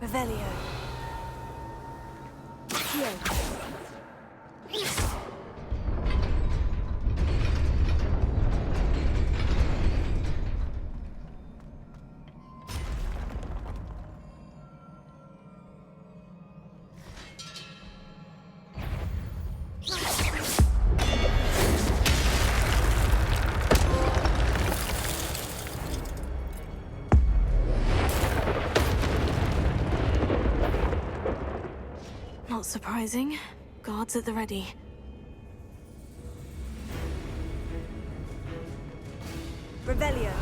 Revelio. Here. Not surprising. Guards at the ready. Revelio.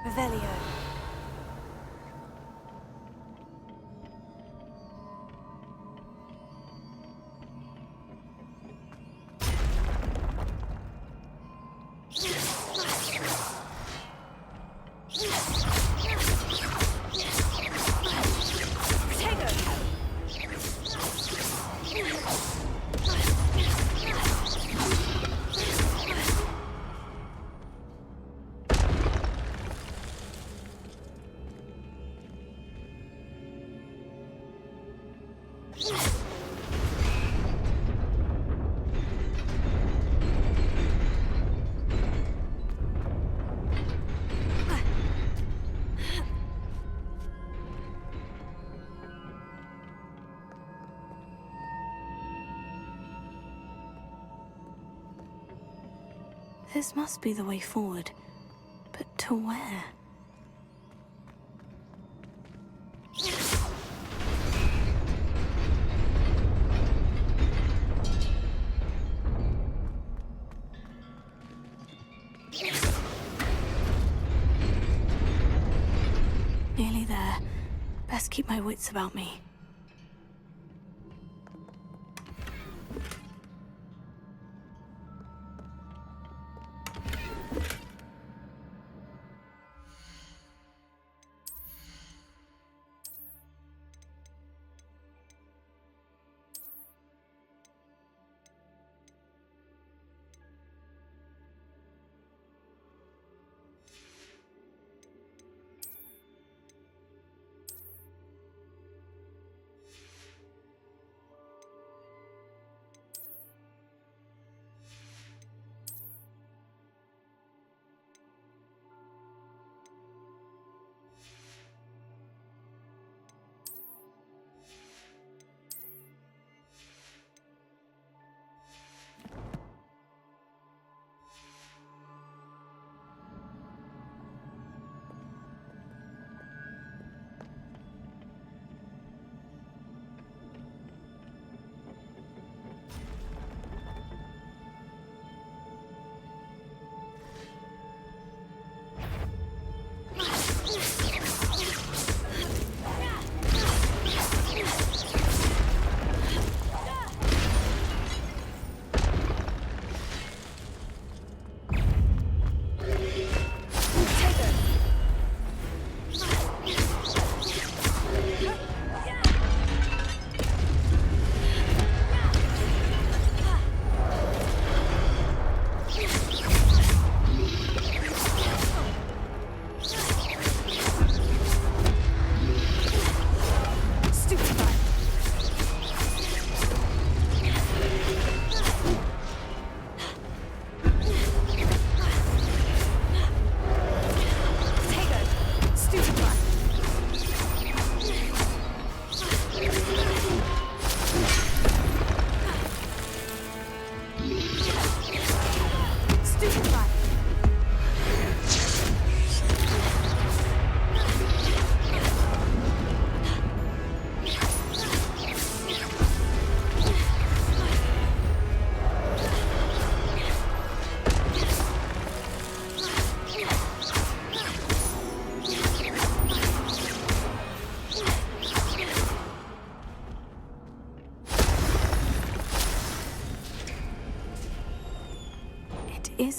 Revelio. This must be the way forward, but to where? Nearly there. Best keep my wits about me.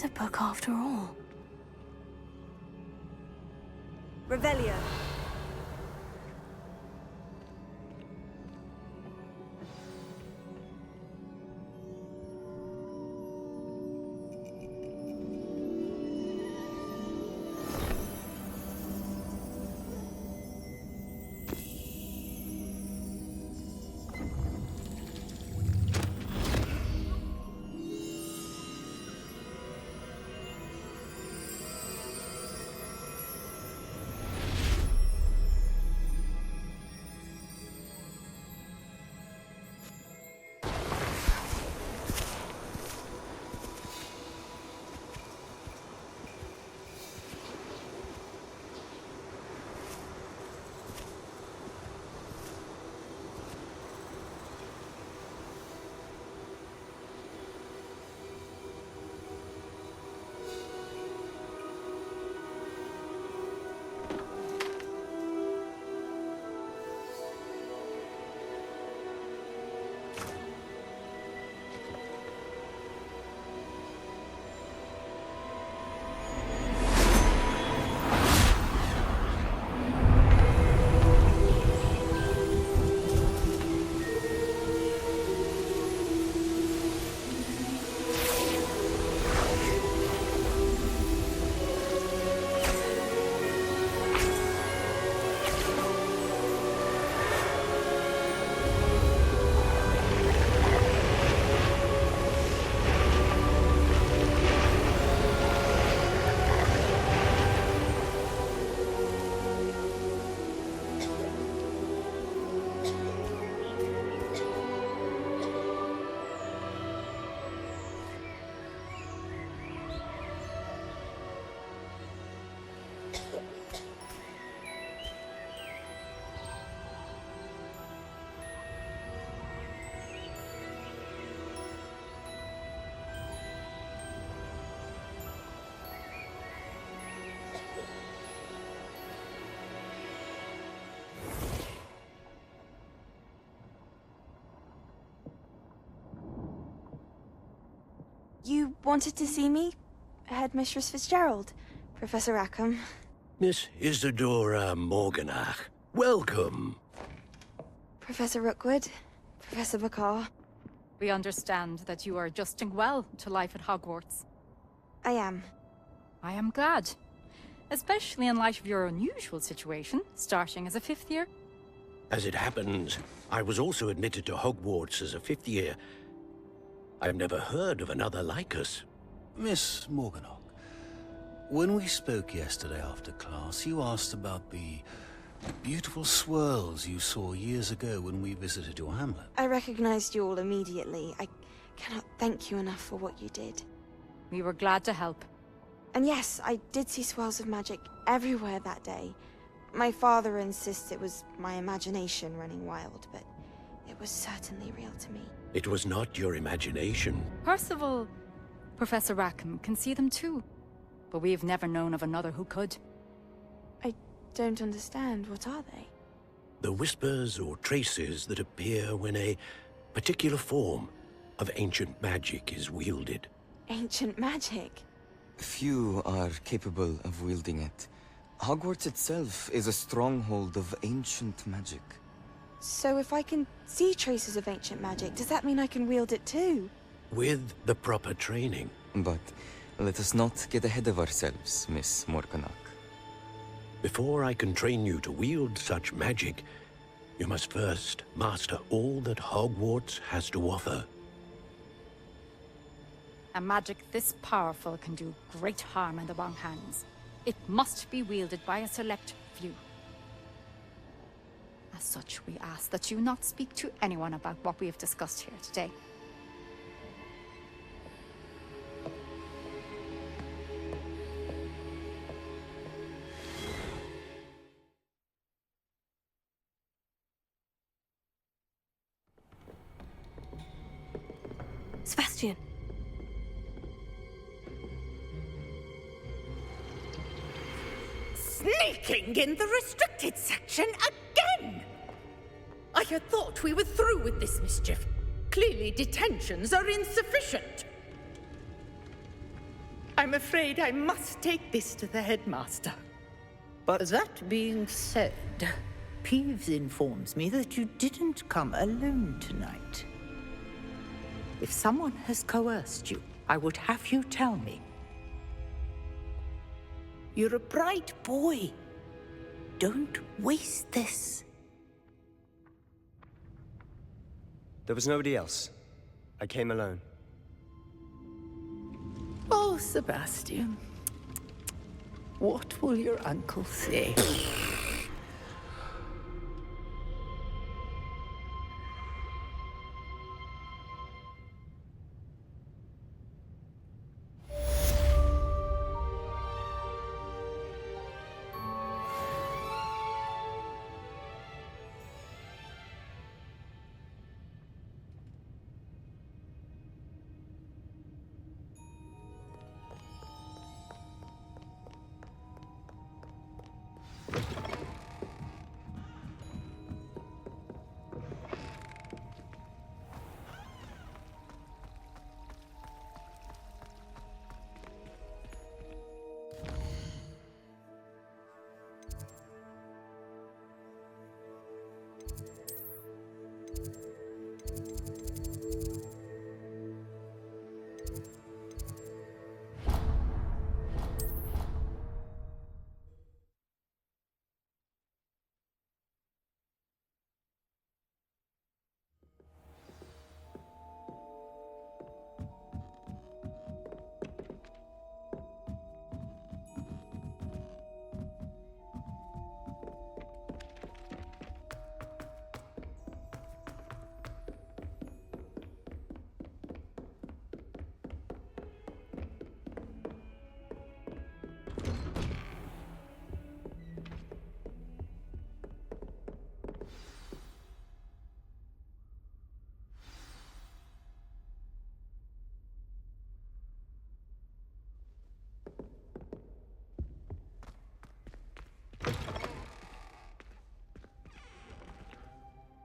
is a book after all. Revelio. You wanted to see me? Headmistress Fitzgerald, Professor Rackham. Miss Isadora Morganach, welcome. Professor Rookwood, Professor Bakar. We understand that you are adjusting well to life at Hogwarts. I am. I am glad. Especially in light of your unusual situation, starting as a fifth year. As it happens, I was also admitted to Hogwarts as a fifth year. I've never heard of another like us. Miss Morganach, when we spoke yesterday after class, you asked about the beautiful swirls you saw years ago when we visited your hamlet. I recognized you all immediately. I cannot thank you enough for what you did. We were glad to help. And yes, I did see swirls of magic everywhere that day. My father insists it was my imagination running wild, but it was certainly real to me. It was not your imagination. Percival, Professor Rackham can see them too. But we've never known of another who could. I don't understand. What are they? The whispers or traces that appear when a particular form of ancient magic is wielded. Ancient magic? Few are capable of wielding it. Hogwarts itself is a stronghold of ancient magic. So if I can see traces of ancient magic, does that mean I can wield it too? With the proper training. But let us not get ahead of ourselves, Miss Morganach. Before I can train you to wield such magic, you must first master all that Hogwarts has to offer. A magic this powerful can do great harm in the wrong hands. It must be wielded by a select few. As such, we ask that you not speak to anyone about what we have discussed here today. Sebastian. Sneaking in the restricted section again! I had thought we were through with this mischief. Clearly detentions are insufficient. I'm afraid I must take this to the headmaster. But that being said, Peeves informs me that you didn't come alone tonight. If someone has coerced you, I would have you tell me. You're a bright boy. Don't waste this. There was nobody else. I came alone. Oh, Sebastian. What will your uncle say?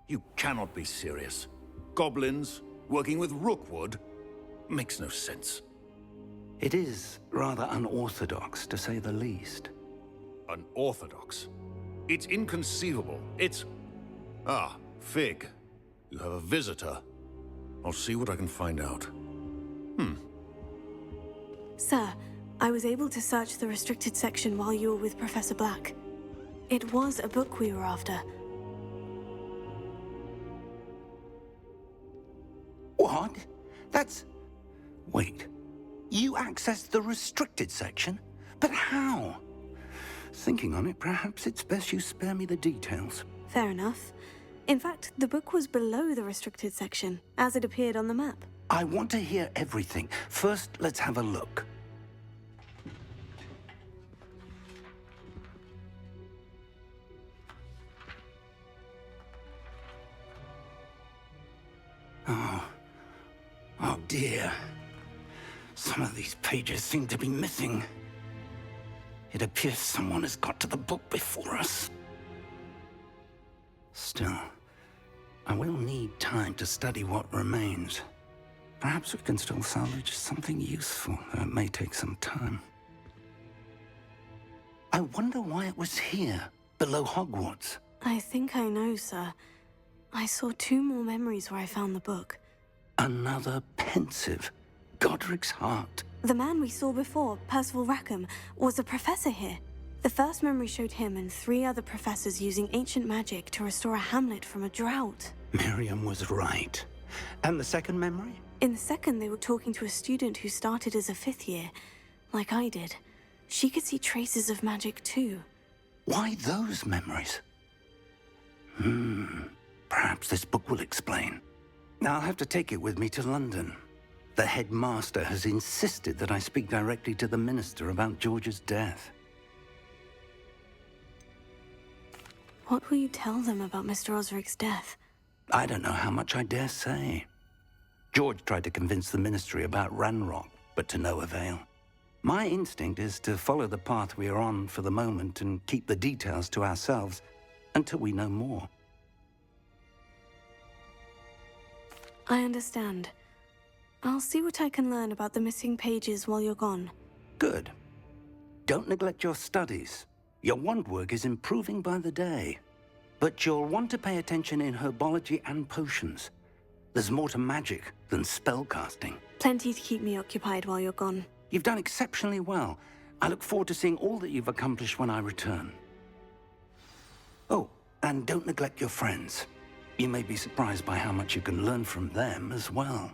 You cannot be serious. Goblins working with Rookwood makes no sense. It is rather unorthodox, to say the least. Unorthodox? It's inconceivable. It's... Ah, Fig. You have a visitor. I'll see what I can find out. Sir, I was able to search the restricted section while you were with Professor Black. It was a book we were after. What? That's... Wait. You accessed the restricted section? But how? Thinking on it, perhaps it's best you spare me the details. Fair enough. In fact, the book was below the restricted section, as it appeared on the map. I want to hear everything. First, let's have a look. Oh dear. Some of these pages seem to be missing. It appears someone has got to the book before us. Still, I will need time to study what remains. Perhaps we can still salvage something useful, though it may take some time. I wonder why it was here, below Hogwarts. I think I know, sir. I saw 2 more memories where I found the book. Another pensive. Godric's heart. The man we saw before, Percival Rackham, was a professor here. The first memory showed him and 3 other professors using ancient magic to restore a hamlet from a drought. Miriam was right. And the second memory? In the second, they were talking to a student who started as a 5th year, like I did. She could see traces of magic too. Why those memories? Perhaps this book will explain. I'll have to take it with me to London. The headmaster has insisted that I speak directly to the minister about George's death. What will you tell them about Mr. Osric's death? I don't know how much I dare say. George tried to convince the ministry about Ranrock, but to no avail. My instinct is to follow the path we are on for the moment and keep the details to ourselves until we know more. I understand. I'll see what I can learn about the missing pages while you're gone. Good. Don't neglect your studies. Your wand work is improving by the day. But you'll want to pay attention in herbology and potions. There's more to magic than spellcasting. Plenty to keep me occupied while you're gone. You've done exceptionally well. I look forward to seeing all that you've accomplished when I return. Oh, and don't neglect your friends. You may be surprised by how much you can learn from them as well.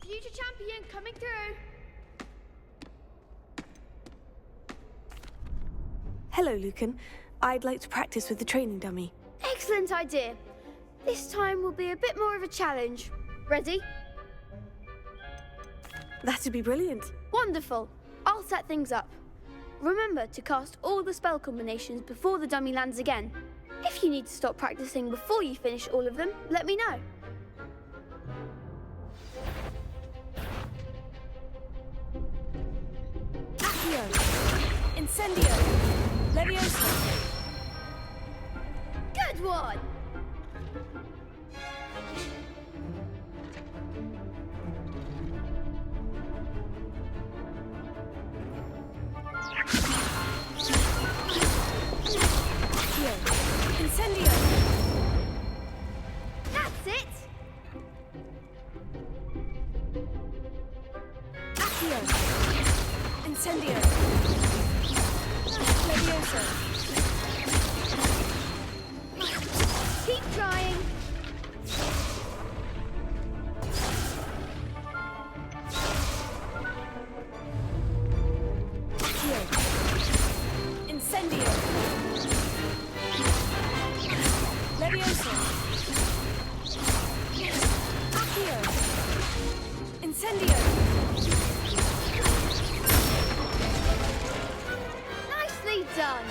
Future champion coming through. Hello, Lucan. I'd like to practice with the training dummy. Excellent idea. This time will be a bit more of a challenge. Ready? That'd be brilliant. Wonderful. I'll set things up. Remember to cast all the spell combinations before the dummy lands again. If you need to stop practicing before you finish all of them, let me know. Accio. Incendio. Leviosa. Good! Round one. Incendio! That's it! Accio! Incendio! Levioso! Keep trying. Accio! Incendio! Levioso! Accio! Incendio! Nicely done.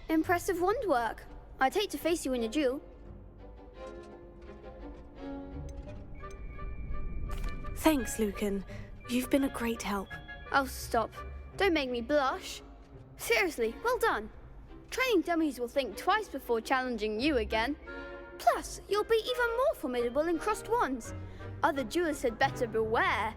Impressive wand work. I'd hate to face you in a duel. Thanks, Lucan. You've been a great help. Oh, stop. Don't make me blush. Seriously, well done. Training dummies will think twice before challenging you again. Plus, you'll be even more formidable in crossed wands. Other duelists had better beware.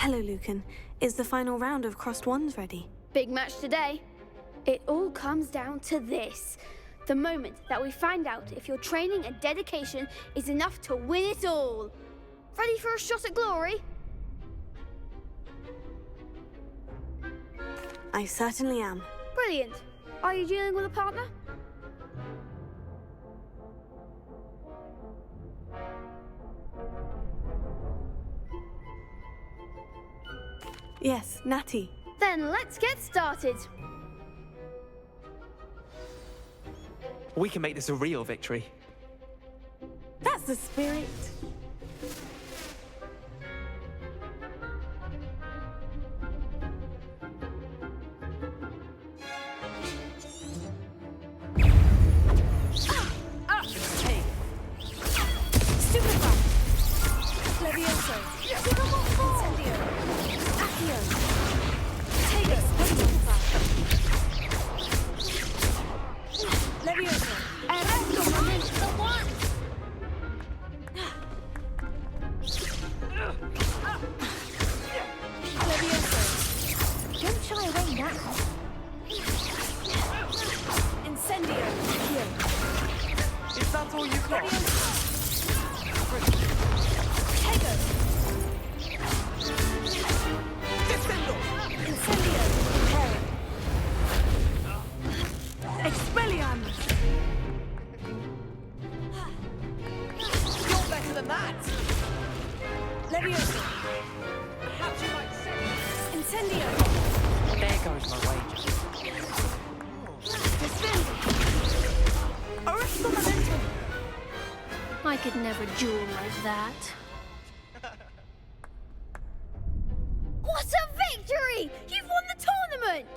Hello, Lucan. Is the final round of crossed wands ready? Big match today. It all comes down to this. The moment that we find out if your training and dedication is enough to win it all. Ready for a shot at glory? I certainly am. Brilliant. Are you dealing with a partner? Yes, Natty. Then let's get started. We can make this a real victory. That's the spirit. Hey! Stupefy! Levioso! Incendio! Accio! Tagus! Levioso! Erecto momento one! Levioso! Don't shy away now! Incendio! Is that all you got? Tagus! Descendo! Incendio! Terra! Expelliarmus! You're better than that! Levioso! Perhaps you might say... Incendio! There goes my wager. Descendo! Arresto momentum! I could never duel like that. What a victory! You've won the tournament!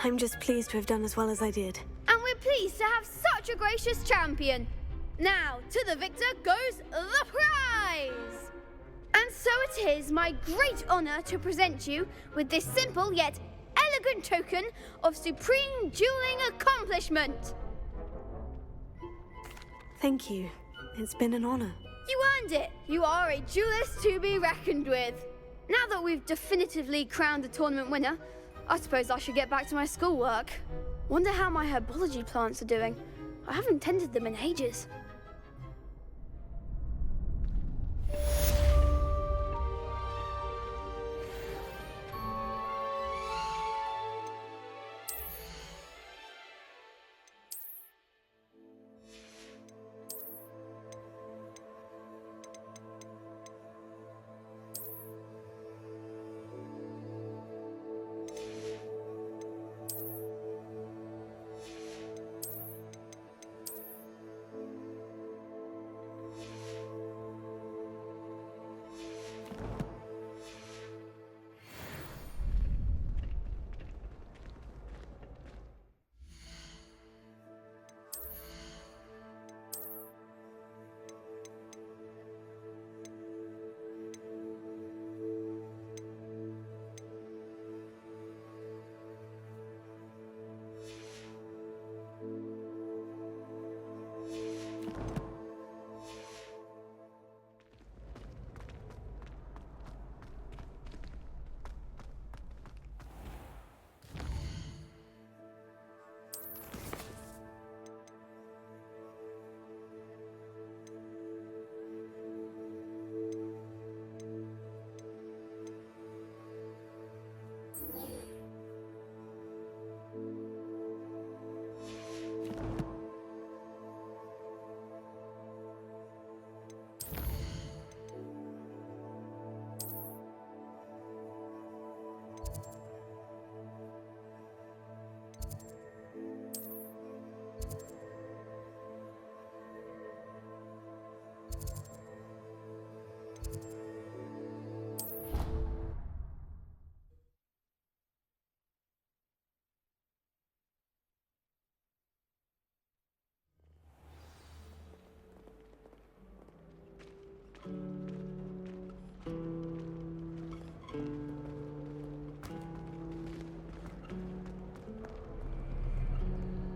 I'm just pleased to have done as well as I did. And we're pleased to have such a gracious champion. Now, to the victor goes the prize! And so it is my great honor to present you with this simple yet elegant token of supreme dueling accomplishment. Thank you. It's been an honor. You earned it! You are a duelist to be reckoned with. Now that we've definitively crowned the tournament winner, I suppose I should get back to my schoolwork. Wonder how my herbology plants are doing. I haven't tended them in ages.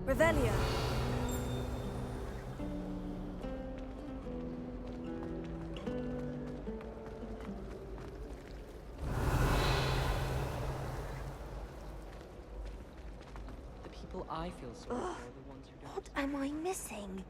Revelio. The people I feel sorry for are the ones who don't. What am I missing?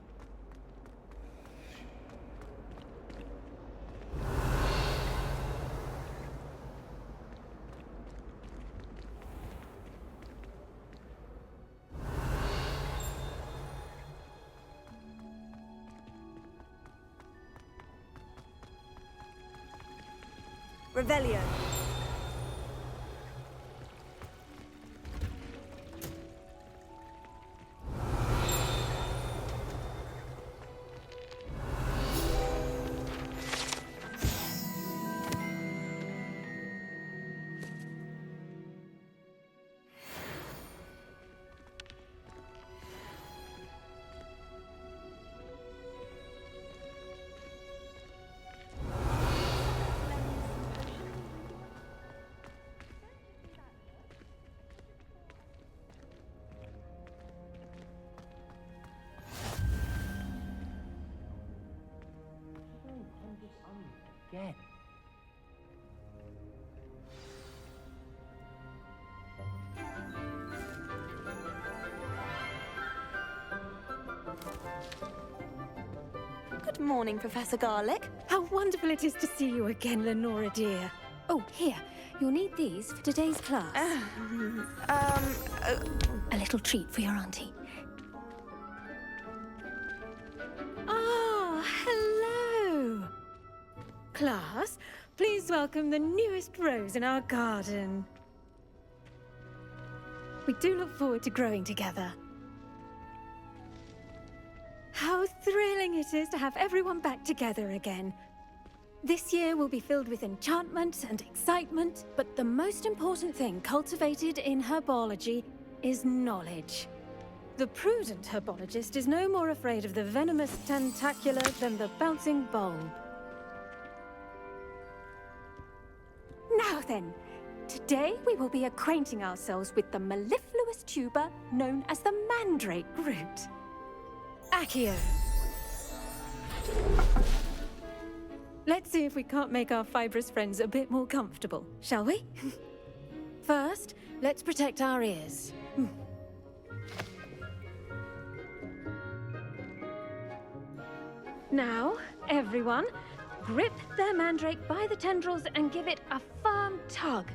Revelio. Again. Good morning, Professor Garlic. How wonderful it is to see you again, Lenora dear. Oh, here. You'll need these for today's class. A little treat for your auntie. Ah, hello. Class, please welcome the newest rose in our garden. We do look forward to growing together. How thrilling it is to have everyone back together again. This year will be filled with enchantment and excitement, but the most important thing cultivated in herbology is knowledge. The prudent herbologist is no more afraid of the venomous tentacular than the bouncing bulb. Now then, today we will be acquainting ourselves with the mellifluous tuber known as the mandrake root. Accio. Let's see if we can't make our fibrous friends a bit more comfortable, shall we? First, let's protect our ears. Now, everyone, grip their mandrake by the tendrils and give it a firm tug.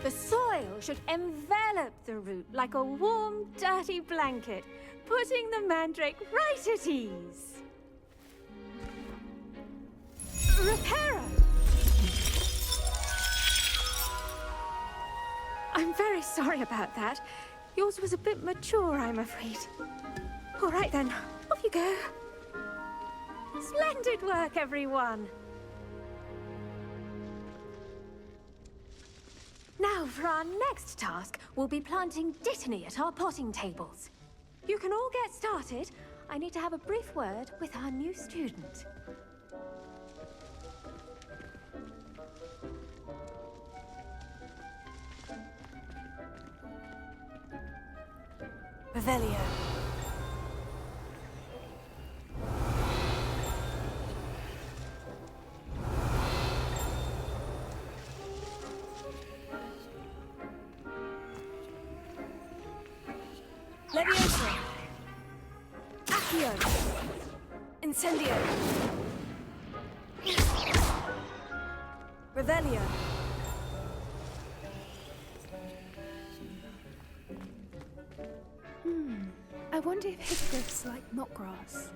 The soil should envelop the root like a warm, dirty blanket, putting the mandrake right at ease. Reparo! I'm very sorry about that. Yours was a bit mature, I'm afraid. All right then, off you go. Splendid work, everyone. Now, for our next task, we'll be planting dittany at our potting tables. You can all get started. I need to have a brief word with our new student. Revelio. Levioso. Accio. Incendio. Revelio. I wonder if hippogriffs like knotgrass.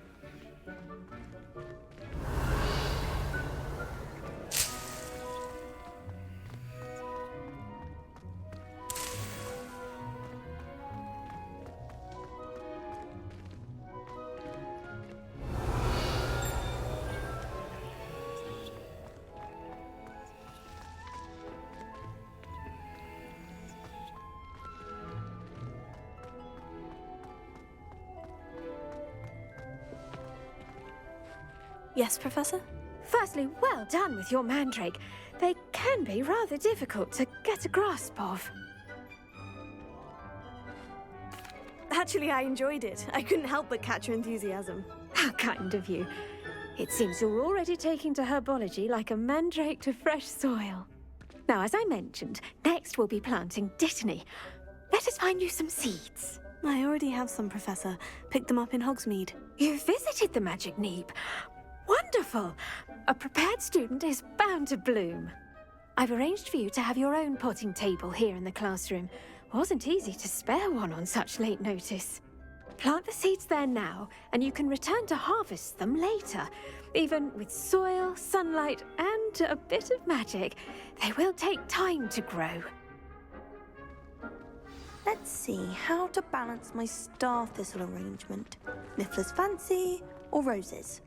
Yes, Professor? Firstly, well done with your mandrake. They can be rather difficult to get a grasp of. Actually, I enjoyed it. I couldn't help but catch your enthusiasm. How kind of you. It seems you're already taking to herbology like a mandrake to fresh soil. Now, as I mentioned, next we'll be planting dittany. Let us find you some seeds. I already have some, Professor. Picked them up in Hogsmeade. You visited the Magic Neep. Wonderful! A prepared student is bound to bloom. I've arranged for you to have your own potting table here in the classroom. Wasn't easy to spare one on such late notice. Plant the seeds there now, and you can return to harvest them later. Even with soil, sunlight, and a bit of magic, they will take time to grow. Let's see how to balance my star thistle arrangement. Niffler's fancy or roses?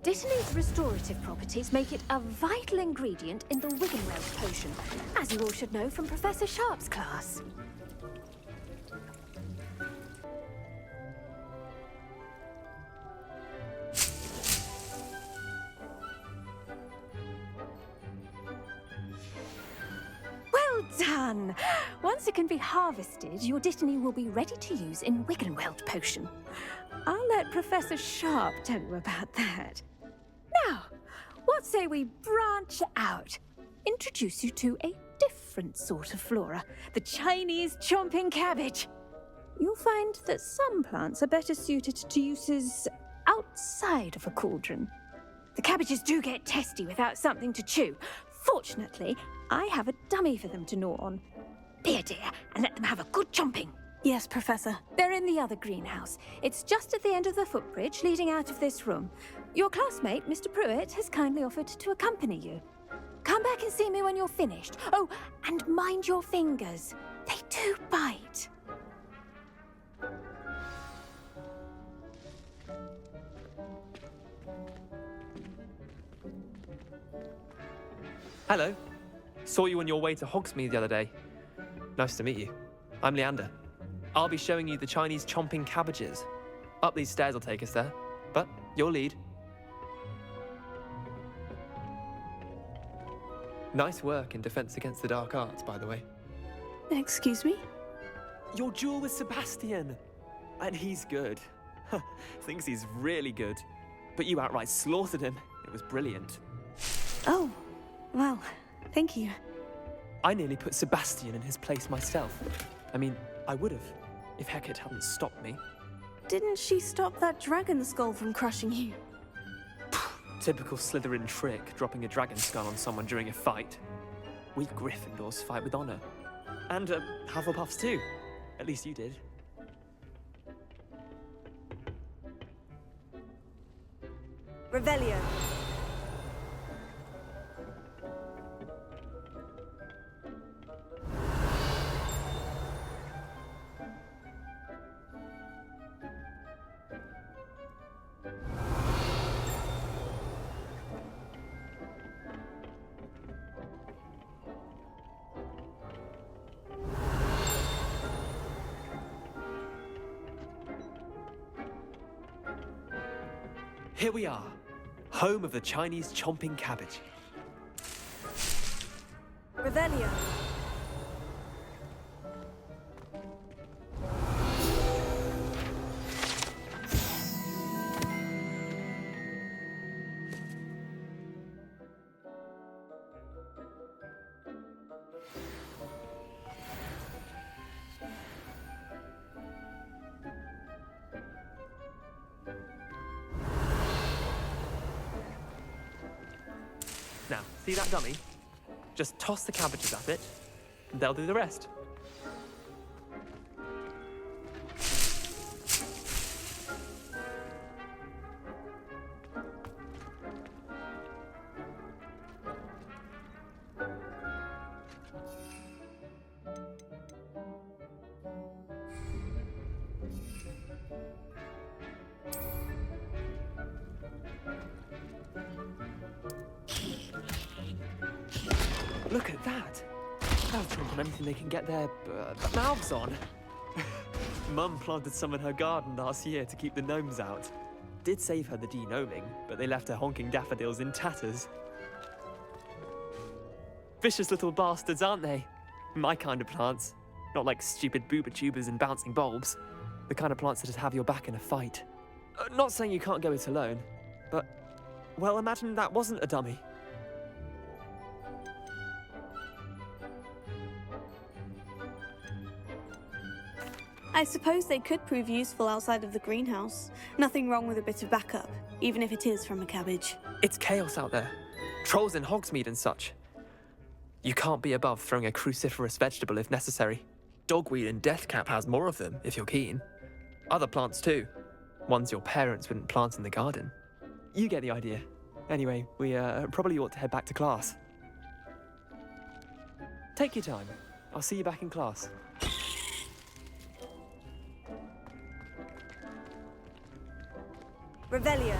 Dittany's restorative properties make it a vital ingredient in the Wiggenweld potion, as you all should know from Professor Sharp's class. Well done! Once it can be harvested, your dittany will be ready to use in Wiggenweld potion. I'll let Professor Sharp tell you about that. Now, what say we branch out? Introduce you to a different sort of flora, the Chinese chomping cabbage. You'll find that some plants are better suited to uses outside of a cauldron. The cabbages do get testy without something to chew. Fortunately, I have a dummy for them to gnaw on. Be a dear and let them have a good chomping. Yes, Professor. They're in the other greenhouse. It's just at the end of the footbridge leading out of this room. Your classmate, Mr. Pruitt, has kindly offered to accompany you. Come back and see me when you're finished. Oh, and mind your fingers. They do bite. Hello. Saw you on your way to Hogsmeade the other day. Nice to meet you. I'm Leander. I'll be showing you the Chinese chomping cabbages. Up these stairs will take us there, but your lead. Nice work in Defense Against the Dark Arts, by the way. Excuse me? Your duel with Sebastian! And he's good. Thinks he's really good. But you outright slaughtered him. It was brilliant. Oh, well, thank you. I nearly put Sebastian in his place myself. I mean, I would have, if Hecate hadn't stopped me. Didn't she stop that dragon skull from crushing you? Typical Slytherin trick, dropping a dragon skull on someone during a fight. We Gryffindors fight with honor. And Hufflepuffs too. At least you did. Revelio. Here we are, home of the Chinese chomping cabbage. Revelio. Now, see that dummy? Just toss the cabbages at it, and they'll do the rest. Look at that! They'll drink on anything they can get their mouths on. Mum planted some in her garden last year to keep the gnomes out. Did save her the de-gnoming, but they left her honking daffodils in tatters. Vicious little bastards, aren't they? My kind of plants. Not like stupid booba tubers and bouncing bulbs. The kind of plants that just have your back in a fight. Not saying you can't go it alone, but, well, imagine that wasn't a dummy. I suppose they could prove useful outside of the greenhouse. Nothing wrong with a bit of backup, even if it is from a cabbage. It's chaos out there. Trolls in Hogsmeade and such. You can't be above throwing a cruciferous vegetable if necessary. Dogweed and deathcap has more of them, if you're keen. Other plants too. Ones your parents wouldn't plant in the garden. You get the idea. Anyway, we probably ought to head back to class. Take your time. I'll see you back in class. Revelio.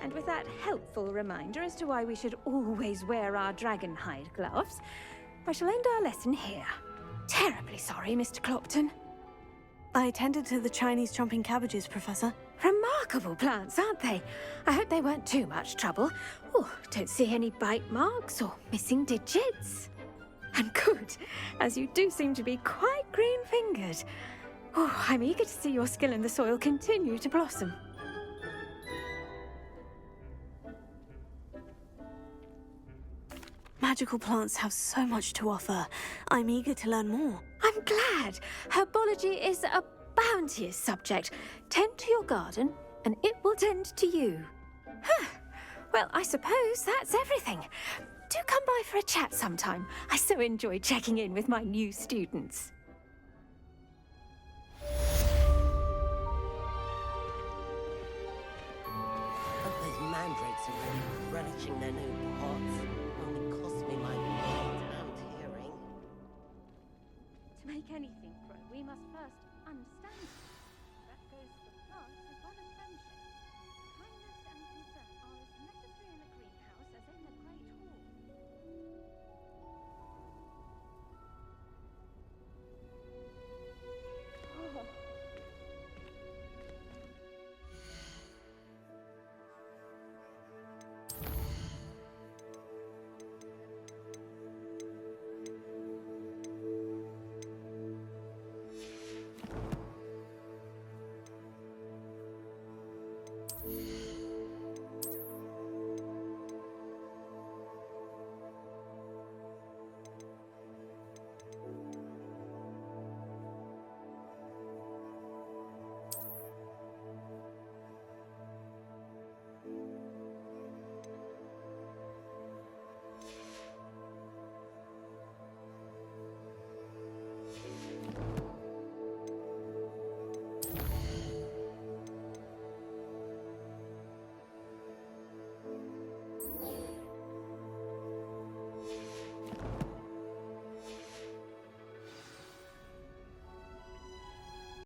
And with that helpful reminder as to why we should always wear our dragon hide gloves, I shall end our lesson here. Terribly sorry, Mr. Clopton. I tended to the Chinese chomping cabbages, Professor. Remarkable plants, aren't they? I hope they weren't too much trouble. Oh, don't see any bite marks or missing digits. And good, as you do seem to be quite green-fingered. Oh, I'm eager to see your skill in the soil continue to blossom. Magical plants have so much to offer. I'm eager to learn more. I'm glad. Herbology is a bounteous subject. Tend to your garden, and it will tend to you. Huh. Well, I suppose that's everything. Do come by for a chat sometime. I so enjoy checking in with my new students. Those mandrakes are really relishing their new pots. Only cost me my and hearing. To make anything grow, we must first understand it. That goes for plants.